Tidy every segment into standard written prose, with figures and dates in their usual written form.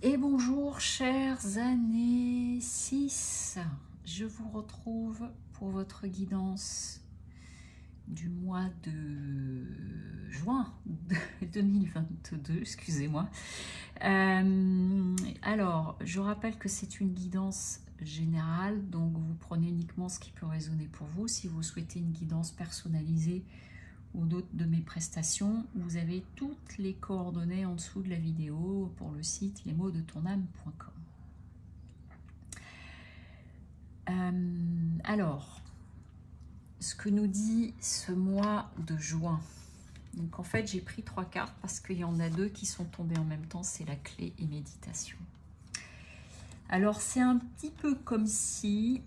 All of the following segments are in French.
Et bonjour chers années 6, je vous retrouve pour votre guidance du mois de juin 2022, excusez-moi. Alors, je rappelle que c'est une guidance générale, donc vous prenez uniquement ce qui peut résonner pour vous. Si vous souhaitez une guidance personnalisée ou d'autres de mes prestations, vous avez toutes les coordonnées en dessous de la vidéo pour le site lesmotsdetonâme.com. Alors, ce que nous dit ce mois de juin. Donc en fait, j'ai pris 3 cartes parce qu'il y en a 2 qui sont tombées en même temps, c'est la clé et méditation. Alors c'est un petit peu comme si,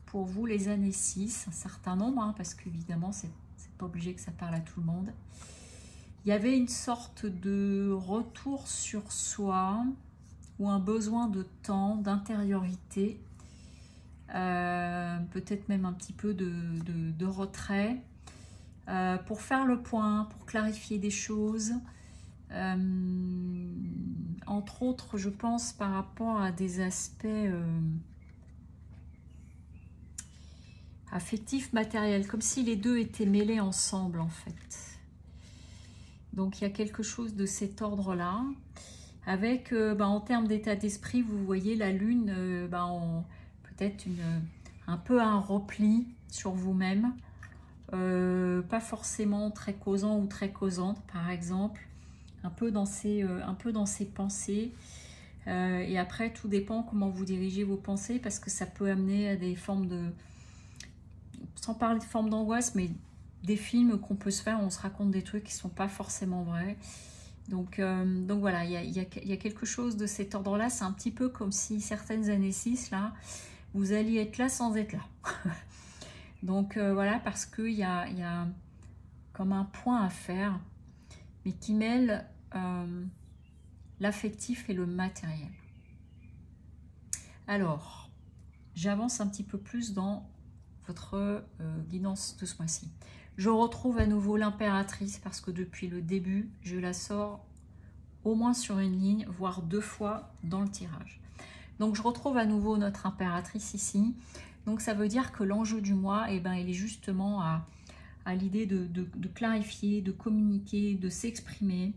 pour vous les années 6, un certain nombre, hein, parce qu'évidemment c'est pas obligé que ça parle à tout le monde, il y avait une sorte de retour sur soi ou un besoin de temps, d'intériorité, peut-être même un petit peu de retrait, pour faire le point, pour clarifier des choses, entre autres je pense par rapport à des aspects affectifs, matériels, comme si les deux étaient mêlés ensemble en fait. Donc il y a quelque chose de cet ordre-là, avec en termes d'état d'esprit, vous voyez la lune, peut-être un peu un repli sur vous-même, pas forcément très causant ou très causante par exemple, un peu dans ses pensées, et après tout dépend comment vous dirigez vos pensées, parce que ça peut amener à des formes de, sans parler de formes d'angoisse, mais des films qu'on peut se faire, on se raconte des trucs qui sont pas forcément vrais. Donc voilà, il y a quelque chose de cet ordre-là. C'est un petit peu comme si certaines années 6, là, vous alliez être là sans être là. Donc voilà, parce qu'il y a comme un point à faire, mais qui mêle l'affectif et le matériel. Alors, j'avance un petit peu plus dans votre guidance de ce mois-ci. Je retrouve à nouveau l'impératrice, parce que depuis le début, je la sors au moins sur une ligne, voire 2 fois dans le tirage. Donc je retrouve à nouveau notre impératrice ici. Donc ça veut dire que l'enjeu du mois, il est justement à l'idée de clarifier, de communiquer, de s'exprimer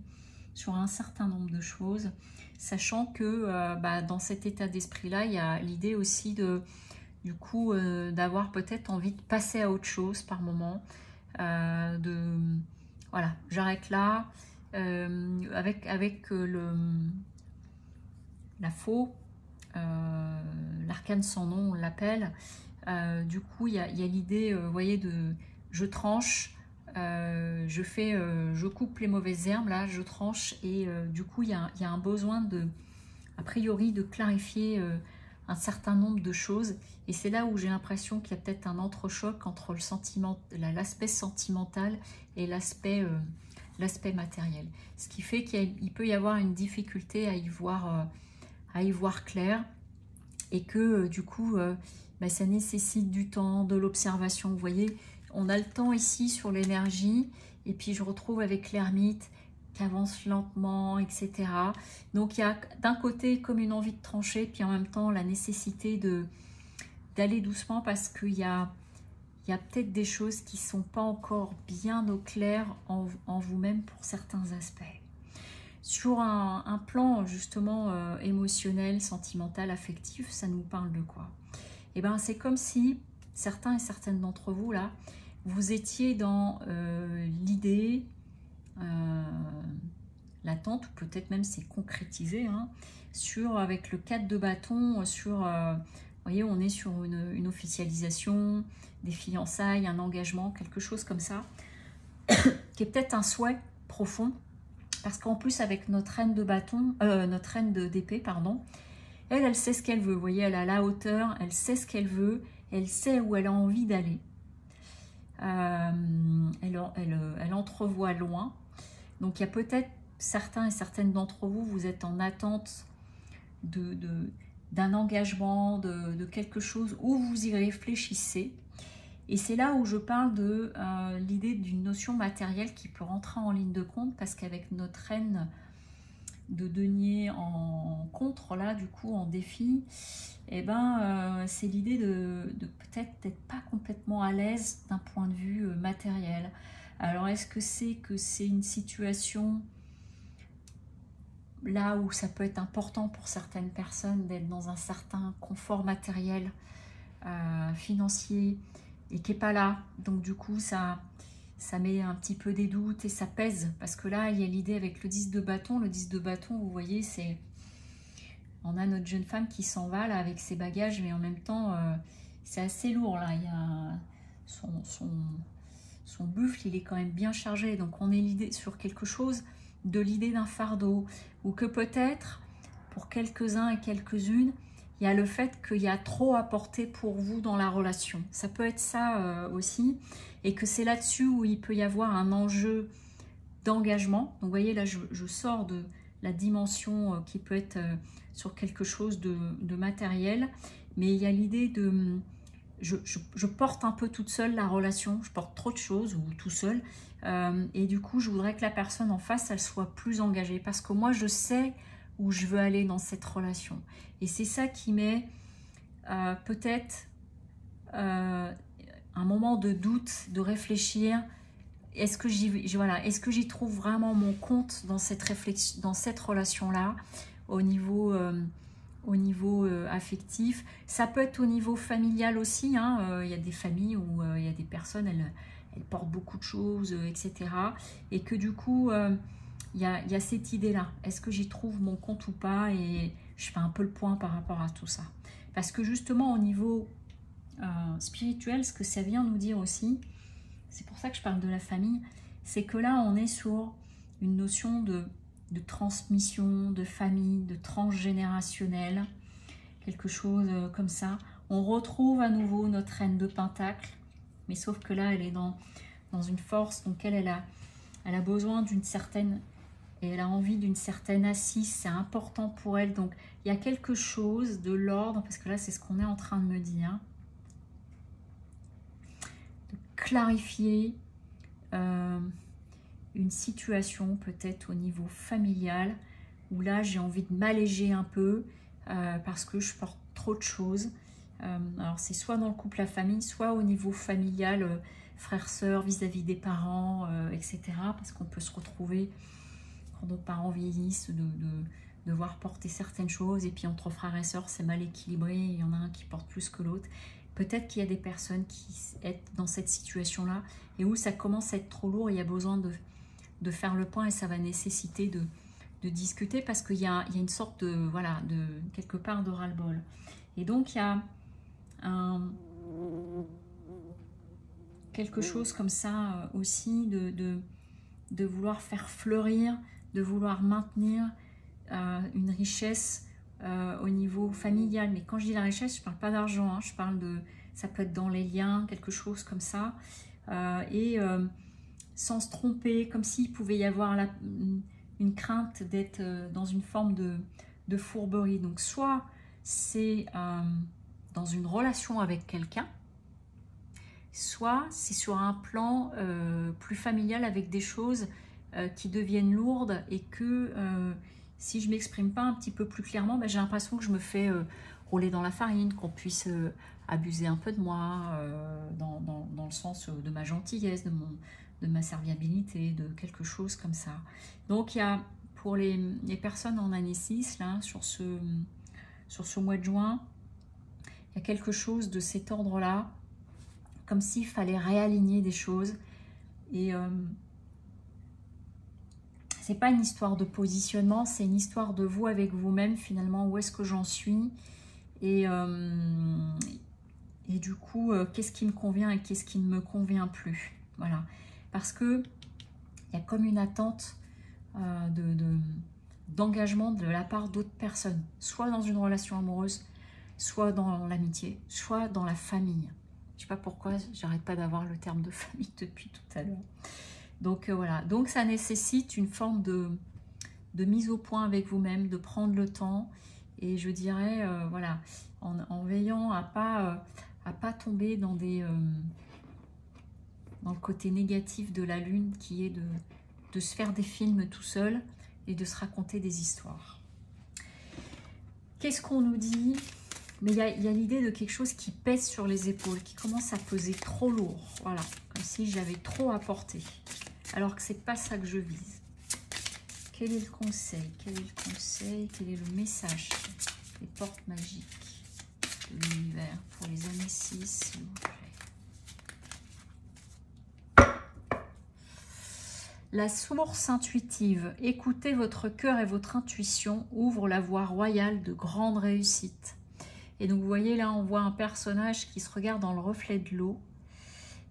sur un certain nombre de choses, sachant que dans cet état d'esprit-là, il y a l'idée aussi d'avoir peut-être envie de passer à autre chose par moment, voilà, j'arrête là, avec la faux, l'arcane sans nom, on l'appelle. Du coup, il y a l'idée, vous voyez, de je tranche, je coupe les mauvaises herbes, là, je tranche, et du coup, il y a un besoin a priori, de clarifier un certain nombre de choses. Et c'est là où j'ai l'impression qu'il y a peut-être un entrechoc entre l'aspect sentimental et l'aspect matériel. Ce qui fait qu'il peut y avoir une difficulté à y voir clair, et que du coup, ça nécessite du temps, de l'observation. Vous voyez, on a le temps ici sur l'énergie, et puis je retrouve avec l'ermite qui avance lentement, etc. Donc il y a d'un côté comme une envie de trancher, puis en même temps la nécessité d'aller doucement, parce qu'il y a peut-être des choses qui ne sont pas encore bien au clair en vous-même pour certains aspects. Sur un plan justement émotionnel, sentimental, affectif, ça nous parle de quoi? C'est comme si certains et certaines d'entre vous là, vous étiez dans l'idée, l'attente, ou peut-être même c'est concrétisé, hein, avec le 4 de bâton, vous voyez, on est sur une officialisation, des fiançailles, un engagement, quelque chose comme ça, qui est peut-être un souhait profond, parce qu'en plus avec notre reine de bâton, notre reine d'épée, pardon, elle sait ce qu'elle veut, vous voyez, elle a la hauteur, elle sait ce qu'elle veut, elle sait où elle a envie d'aller, elle entrevoit loin. Donc il y a peut-être certains et certaines d'entre vous, vous êtes en attente d'un engagement, de quelque chose, où vous y réfléchissez. Et c'est là où je parle de l'idée d'une notion matérielle qui peut rentrer en ligne de compte, parce qu'avec notre reine denier en contre, là, du coup, en défi, et ben, c'est l'idée de peut-être d'être pas complètement à l'aise d'un point de vue matériel. Alors, est-ce que c'est une situation là où ça peut être important pour certaines personnes d'être dans un certain confort matériel, financier, et qui n'est pas là. Donc du coup, ça met un petit peu des doutes et ça pèse. Parce que là, il y a l'idée avec le 10 de bâton. Le 10 de bâton, vous voyez, c'est... On a notre jeune femme qui s'en va là avec ses bagages, mais en même temps, c'est assez lourd là. Il y a son buffle, il est quand même bien chargé. Donc on est l'idée sur quelque chose de l'idée d'un fardeau. Ou que peut-être, pour quelques-uns et quelques-unes, il y a le fait qu'il y a trop à porter pour vous dans la relation. Ça peut être ça aussi. Et que c'est là-dessus où il peut y avoir un enjeu d'engagement. Donc vous voyez, là, je sors de la dimension qui peut être sur quelque chose de matériel. Mais il y a l'idée de... Je porte un peu toute seule la relation. Je porte trop de choses, ou tout seul. Et du coup, je voudrais que la personne en face, elle soit plus engagée. Parce que moi, je sais où je veux aller dans cette relation. Et c'est ça qui met peut-être un moment de doute, de réfléchir. Est-ce que j'y trouve vraiment mon compte dans cette réflexion, dans cette relation-là, au niveau affectif. Ça peut être au niveau familial aussi. Il y a des familles où il y a des personnes, elles portent beaucoup de choses, etc. Et que du coup, il y a cette idée-là. Est-ce que j'y trouve mon compte ou pas? Et je fais un peu le point par rapport à tout ça. Parce que justement, au niveau spirituel, ce que ça vient nous dire aussi, c'est pour ça que je parle de la famille, c'est que là, on est sur une notion de transmission, de famille, de transgénérationnel, quelque chose comme ça. On retrouve à nouveau notre reine de Pentacle, mais sauf que là, elle est dans une force, donc elle a besoin d'une certaine... Et elle a envie d'une certaine assise, c'est important pour elle. Donc, il y a quelque chose de l'ordre, parce que là, c'est ce qu'on est en train de me dire. De clarifier une situation, peut-être au niveau familial, où là, j'ai envie de m'alléger un peu, parce que je porte trop de choses. Alors, c'est soit dans le couple, la famille, soit au niveau familial, frères, sœurs, vis-à-vis des parents, etc. Parce qu'on peut se retrouver... quand nos parents vieillissent, de devoir porter certaines choses, et puis entre frères et sœurs, c'est mal équilibré, il y en a un qui porte plus que l'autre. Peut-être qu'il y a des personnes qui sont dans cette situation-là, et où ça commence à être trop lourd, et il y a besoin de faire le point, et ça va nécessiter de discuter, parce qu'il y a une sorte de, voilà, quelque part de ras-le-bol. Et donc, il y a quelque chose comme ça aussi, de vouloir faire fleurir, de vouloir maintenir une richesse au niveau familial. Mais quand je dis la richesse, je ne parle pas d'argent, je parle de... Ça peut être dans les liens, quelque chose comme ça. Sans se tromper, comme s'il pouvait y avoir une crainte d'être dans une forme de fourberie. Donc soit c'est dans une relation avec quelqu'un, soit c'est sur un plan plus familial, avec des choses qui deviennent lourdes, et que si je ne m'exprime pas un petit peu plus clairement, j'ai l'impression que je me fais rouler dans la farine, qu'on puisse abuser un peu de moi, dans le sens de ma gentillesse, de ma serviabilité, de quelque chose comme ça. Donc il y a, pour les personnes en année 6, là, sur ce mois de juin, il y a quelque chose de cet ordre-là, comme s'il fallait réaligner des choses. Et c'est pas une histoire de positionnement, c'est une histoire de vous avec vous-même, finalement, où est-ce que j'en suis, et du coup, qu'est-ce qui me convient et qu'est-ce qui ne me convient plus. Voilà. Parce que il y a comme une attente d'engagement de la part d'autres personnes, soit dans une relation amoureuse, soit dans l'amitié, soit dans la famille. Je ne sais pas pourquoi, j'arrête pas d'avoir le terme de famille depuis tout à l'heure. Donc voilà, donc ça nécessite une forme de mise au point avec vous-même, de prendre le temps, et je dirais, voilà, en veillant à pas tomber dans le côté négatif de la lune, qui est de se faire des films tout seul, et de se raconter des histoires. Qu'est-ce qu'on nous dit? Mais il y a l'idée de quelque chose qui pèse sur les épaules, qui commence à peser trop lourd. Voilà, comme si j'avais trop à porter. Alors que c'est pas ça que je vise. Quel est le conseil? Quel est le conseil? Quel est le message? Les portes magiques de l'univers pour les années 6, s'il vous plaît. La source intuitive. Écoutez votre cœur et votre intuition ouvre la voie royale de grande réussite. Et donc, vous voyez, là, on voit un personnage qui se regarde dans le reflet de l'eau,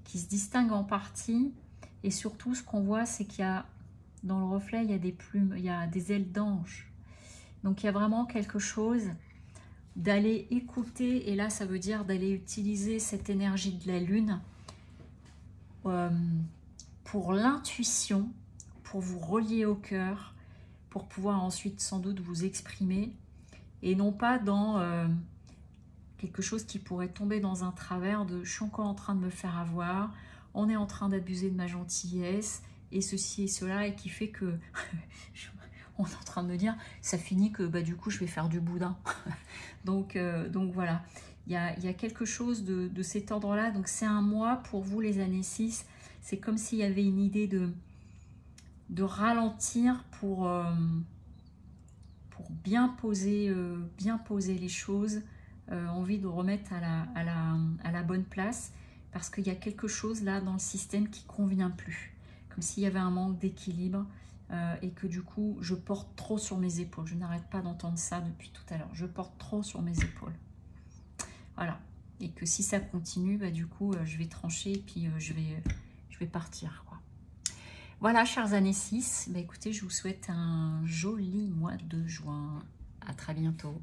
qui se distingue en partie. Et surtout, ce qu'on voit, c'est qu'il y a, dans le reflet, il y a des plumes, il y a des ailes d'ange. Donc, il y a vraiment quelque chose d'aller écouter. Et là, ça veut dire d'aller utiliser cette énergie de la lune pour l'intuition, pour vous relier au cœur, pour pouvoir ensuite, sans doute, vous exprimer. Et non pas dans... quelque chose qui pourrait tomber dans un travers de « je suis encore en train de me faire avoir, on est en train d'abuser de ma gentillesse, et ceci et cela », et qui fait que on est en train de me dire « ça finit que bah, du coup je vais faire du boudin ». donc voilà, il y a quelque chose de cet ordre-là. Donc c'est un mois pour vous les années 6, c'est comme s'il y avait une idée de ralentir pour bien poser les choses. Envie de remettre à la bonne place, parce qu'il y a quelque chose là dans le système qui ne convient plus, comme s'il y avait un manque d'équilibre et que du coup je porte trop sur mes épaules. Je n'arrête pas d'entendre ça depuis tout à l'heure, je porte trop sur mes épaules, voilà, et que si ça continue, bah, du coup je vais trancher et puis je vais partir, quoi. Voilà, chers années 6, bah, écoutez, je vous souhaite un joli mois de juin, à très bientôt.